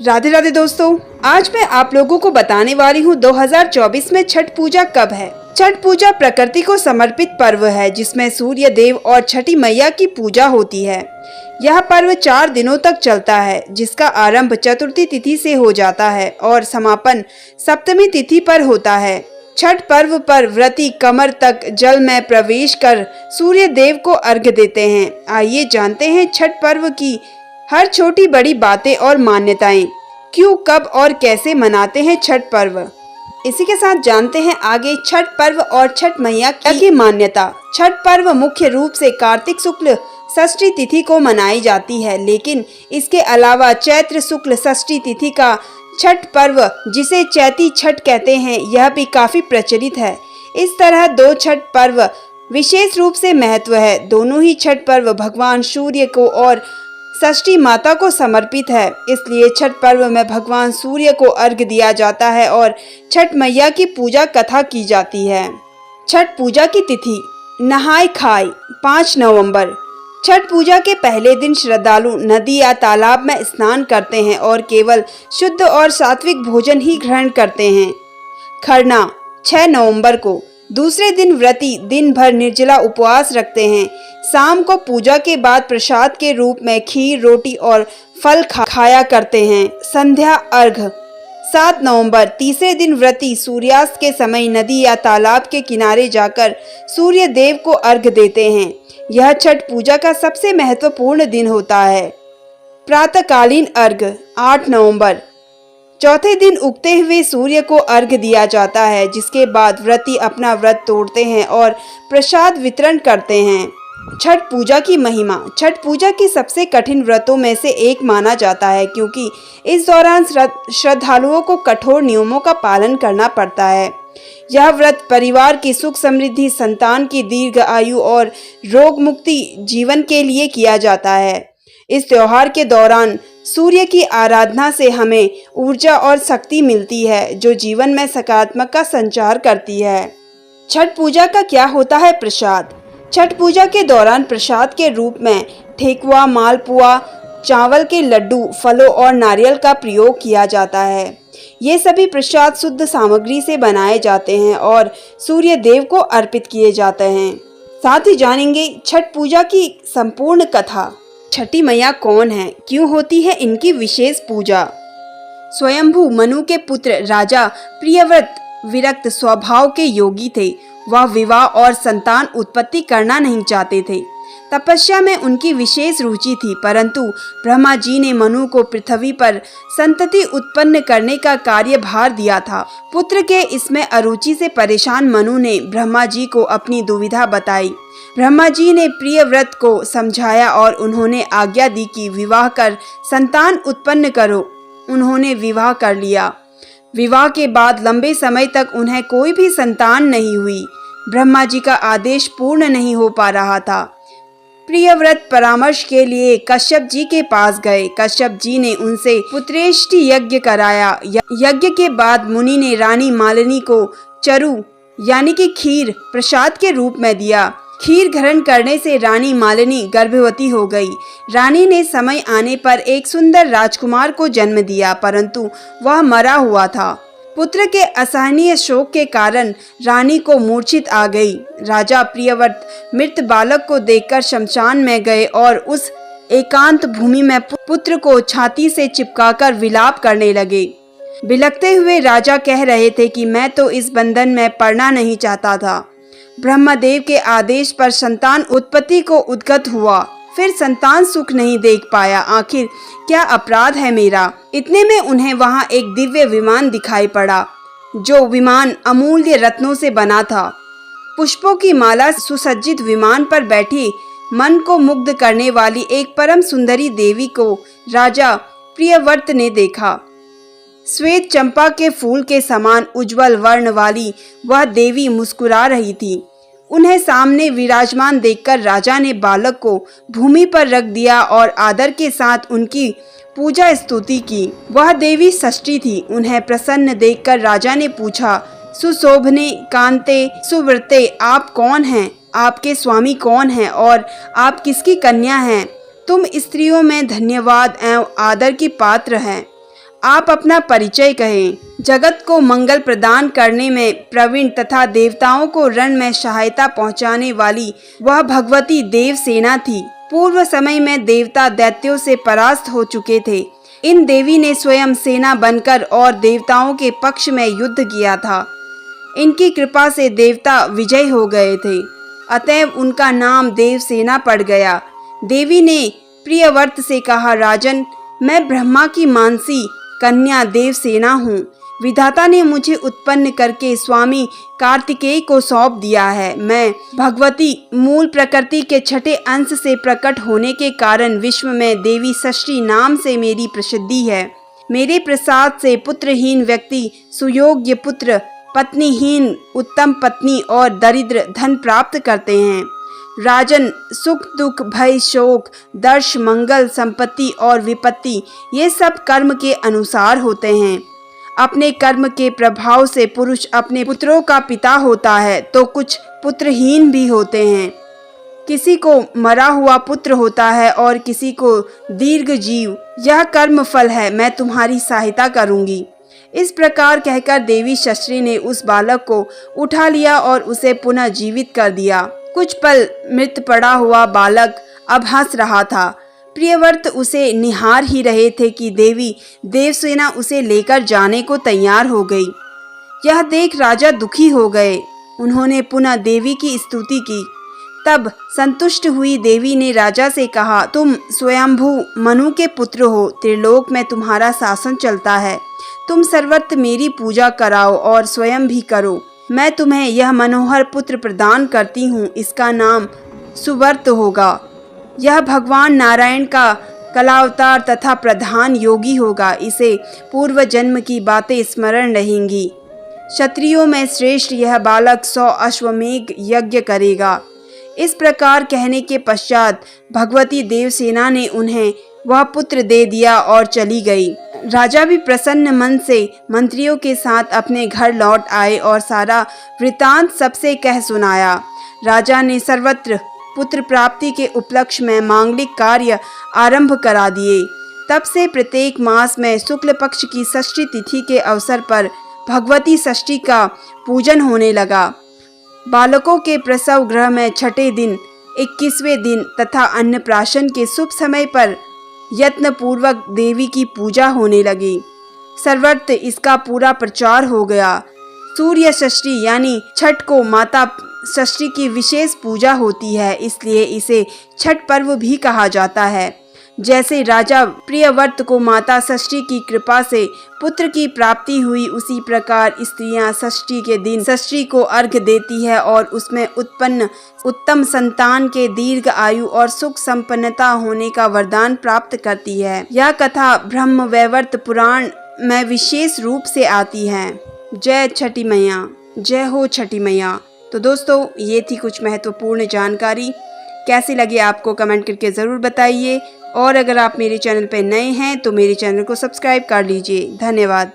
राधे राधे दोस्तों, आज मैं आप लोगों को बताने वाली हूँ 2024 में छठ पूजा कब है। छठ पूजा प्रकृति को समर्पित पर्व है जिसमें सूर्य देव और छठी मैया की पूजा होती है। यह पर्व 4 दिनों तक चलता है, जिसका आरंभ चतुर्थी तिथि से हो जाता है और समापन सप्तमी तिथि पर होता है। छठ पर्व पर व्रती कमर तक जल में प्रवेश कर सूर्य देव को अर्घ्य देते हैं। आइए जानते हैं छठ पर्व की हर छोटी बड़ी बातें और मान्यताएं, क्यों, कब और कैसे मनाते हैं छठ पर्व। इसी के साथ जानते हैं आगे छठ पर्व और छठ मैया की मान्यता। छठ पर्व मुख्य रूप से कार्तिक शुक्ल षष्ठी तिथि को मनाई जाती है, लेकिन इसके अलावा चैत्र शुक्ल षष्ठी तिथि का छठ पर्व, जिसे चैती छठ कहते हैं, यह भी काफी प्रचलित है। इस तरह 2 छठ पर्व विशेष रूप से महत्व है। दोनों ही छठ पर्व भगवान सूर्य को और षष्ठी माता को समर्पित है, इसलिए छठ पर्व में भगवान सूर्य को अर्घ्य दिया जाता है और छठ मैया की पूजा कथा की जाती है। छठ पूजा की तिथि नहाय खाय 5 नवंबर। छठ पूजा के पहले दिन श्रद्धालु नदी या तालाब में स्नान करते हैं और केवल शुद्ध और सात्विक भोजन ही ग्रहण करते हैं। खरना 6 नवंबर को। दूसरे दिन व्रती दिन भर निर्जला उपवास रखते हैं। शाम को पूजा के बाद प्रसाद के रूप में खीर, रोटी और फल खाया करते हैं। संध्या अर्घ 7 नवंबर। तीसरे दिन व्रती सूर्यास्त के समय नदी या तालाब के किनारे जाकर सूर्य देव को अर्घ्य देते हैं। यह छठ पूजा का सबसे महत्वपूर्ण दिन होता है। प्रातःकालीन अर्घ्य 8 नवंबर। चौथे दिन उगते हुए सूर्य को अर्घ्य दिया जाता है, जिसके बाद व्रती अपना व्रत तोड़ते हैं और प्रसाद वितरण करते हैं। छठ पूजा की महिमा। छठ पूजा की सबसे कठिन व्रतों में से एक माना जाता है, क्योंकि इस दौरान श्रद्धालुओं को कठोर नियमों का पालन करना पड़ता है। यह व्रत परिवार की सुख समृद्धि, संतान की दीर्घ आयु और रोग मुक्ति जीवन के लिए किया जाता है। इस त्योहार के दौरान सूर्य की आराधना से हमें ऊर्जा और शक्ति मिलती है, जो जीवन में सकारात्मक का संचार करती है। छठ पूजा का क्या होता है प्रसाद। छठ पूजा के दौरान प्रसाद के रूप में ठेकुआ, मालपुआ, चावल के लड्डू, फलों और नारियल का प्रयोग किया जाता है। ये सभी प्रसाद शुद्ध सामग्री से बनाए जाते हैं और सूर्य देव को अर्पित किए जाते हैं। साथ ही जानेंगे छठ पूजा की संपूर्ण कथा। छठी मैया कौन है, क्यों होती है इनकी विशेष पूजा। स्वयंभू मनु के पुत्र राजा प्रियव्रत विरक्त स्वभाव के योगी थे। वह विवाह और संतान उत्पत्ति करना नहीं चाहते थे। तपस्या में उनकी विशेष रुचि थी, परंतु ब्रह्मा जी ने मनु को पृथ्वी पर संतति उत्पन्न करने का कार्यभार दिया था। पुत्र के इसमें अरुचि से परेशान मनु ने ब्रह्मा जी को अपनी दुविधा बताई। ब्रह्मा जी ने प्रियव्रत को समझाया और उन्होंने आज्ञा दी कि विवाह कर संतान उत्पन्न करो। उन्होंने विवाह कर लिया। विवाह के बाद लंबे समय तक उन्हें कोई भी संतान नहीं हुई। ब्रह्मा जी का आदेश पूर्ण नहीं हो पा रहा था। प्रियव्रत परामर्श के लिए कश्यप जी के पास गए। कश्यप जी ने उनसे पुत्रेष्टि यज्ञ कराया। यज्ञ के बाद मुनि ने रानी मालिनी को चरु यानी कि खीर प्रसाद के रूप में दिया। खीर ग्रहण करने से रानी मालिनी गर्भवती हो गई। रानी ने समय आने पर एक सुंदर राजकुमार को जन्म दिया, परंतु वह मरा हुआ था। पुत्र के असहनीय शोक के कारण रानी को मूर्छित आ गई। राजा प्रियव्रत मृत बालक को देखकर शमशान में गए और उस एकांत भूमि में पुत्र को छाती से चिपकाकर विलाप करने लगे। बिलखते हुए राजा कह रहे थे कि मैं तो इस बंधन में पड़ना नहीं चाहता था। ब्रह्मदेव के आदेश पर संतान उत्पत्ति को उद्गत हुआ, फिर संतान सुख नहीं देख पाया। आखिर क्या अपराध है मेरा। इतने में उन्हें वहां एक दिव्य विमान दिखाई पड़ा। जो विमान अमूल्य रत्नों से बना था। पुष्पों की माला सुसज्जित विमान पर बैठी मन को मुग्ध करने वाली एक परम सुंदरी देवी को राजा प्रियव्रत ने देखा। श्वेत चंपा के फूल के समान उज्जवल वर्ण वाली वह देवी मुस्कुरा रही थी। उन्हें सामने विराजमान देखकर राजा ने बालक को भूमि पर रख दिया और आदर के साथ उनकी पूजा स्तुति की। वह देवी षष्ठी थी। उन्हें प्रसन्न देखकर राजा ने पूछा, सुशोभने कांते सुव्रते, आप कौन हैं? आपके स्वामी कौन हैं और आप किसकी कन्या हैं? तुम स्त्रियों में धन्यवाद एवं आदर की पात्र हैं। आप अपना परिचय कहें। जगत को मंगल प्रदान करने में प्रवीण तथा देवताओं को रण में सहायता पहुंचाने वाली वह भगवती देवसेना थी। पूर्व समय में देवता दैत्यों से परास्त हो चुके थे। इन देवी ने स्वयं सेना बनकर और देवताओं के पक्ष में युद्ध किया था। इनकी कृपा से देवता विजय हो गए थे, अतएव उनका नाम देवसेना पड़ गया। देवी ने प्रियव्रत से कहा, राजन, मैं ब्रह्मा की मानसी कन्या देवसेना हूँ। विधाता ने मुझे उत्पन्न करके स्वामी कार्तिकेय को सौंप दिया है। मैं भगवती मूल प्रकृति के छठे अंश से प्रकट होने के कारण विश्व में देवी षष्ठी नाम से मेरी प्रसिद्धि है। मेरे प्रसाद से पुत्रहीन व्यक्ति सुयोग्य पुत्र, पत्नीहीन उत्तम पत्नी और दरिद्र धन प्राप्त करते हैं। राजन, सुख दुख भय शोक दर्श मंगल संपत्ति और विपत्ति ये सब कर्म के अनुसार होते हैं। अपने कर्म के प्रभाव से पुरुष अपने पुत्रों का पिता होता है तो कुछ पुत्रहीन भी होते हैं। किसी को मरा हुआ पुत्र होता है और किसी को दीर्घ जीव। यह कर्म फल है, मैं तुम्हारी सहायता करूंगी। इस प्रकार कहकर देवी षष्ठी ने उस बालक को उठा लिया और उसे पुनः जीवित कर दिया। कुछ पल मृत पड़ा हुआ बालक अब हंस रहा था। प्रियव्रत उसे निहार ही रहे थे कि देवी देवसेना उसे लेकर जाने को तैयार हो गई। यह देख राजा दुखी हो गए। उन्होंने पुनः देवी की स्तुति की। तब संतुष्ट हुई देवी ने राजा से कहा, तुम स्वयंभू मनु के पुत्र हो, त्रिलोक में तुम्हारा शासन चलता है। तुम सर्वत्र मेरी पूजा कराओ और स्वयं भी करो। मैं तुम्हें यह मनोहर पुत्र प्रदान करती हूँ। इसका नाम सुव्रत होगा। यह भगवान नारायण का कलावतार तथा प्रधान योगी होगा। इसे पूर्व जन्म की बातें स्मरण रहेंगी। क्षत्रियों में श्रेष्ठ यह बालक 100 अश्वमेघ यज्ञ करेगा। इस प्रकार कहने के पश्चात भगवती देवसेना ने उन्हें वह पुत्र दे दिया और चली गई। राजा भी प्रसन्न मन से मंत्रियों के साथ अपने घर लौट आए और सारा वृतांत सबसे कह सुनाया। राजा ने सर्वत्र पुत्र प्राप्ति के उपलक्ष्य में मांगलिक कार्य आरंभ करा दिए। तब से प्रत्येक मास में शुक्ल पक्ष की षष्ठी तिथि के अवसर पर भगवती षष्ठी का पूजन होने लगा। बालकों के प्रसव गृह में छठे दिन, 21वें दिन तथा अन्नप्राशन के शुभ समय पर यत्न पूर्वक देवी की पूजा होने लगी। सर्वत्र इसका पूरा प्रचार हो गया। सूर्य षष्ठी यानी छठ को माता षष्ठी की विशेष पूजा होती है, इसलिए इसे छठ पर्व भी कहा जाता है। जैसे राजा प्रियव्रत को माता षष्ठी की कृपा से पुत्र की प्राप्ति हुई, उसी प्रकार स्त्रियां षष्ठी के दिन षष्ठी को अर्घ्य देती है और उसमें उत्पन्न उत्तम संतान के दीर्घ आयु और सुख संपन्नता होने का वरदान प्राप्त करती है। यह कथा ब्रह्म वैवर्त पुराण में विशेष रूप से आती है। जय छठी मैया, जय हो छठी मैया। तो दोस्तों, ये थी कुछ महत्वपूर्ण जानकारी। कैसी लगी आपको कमेंट करके ज़रूर बताइए और अगर आप मेरे चैनल पर नए हैं तो मेरे चैनल को सब्सक्राइब कर लीजिए। धन्यवाद।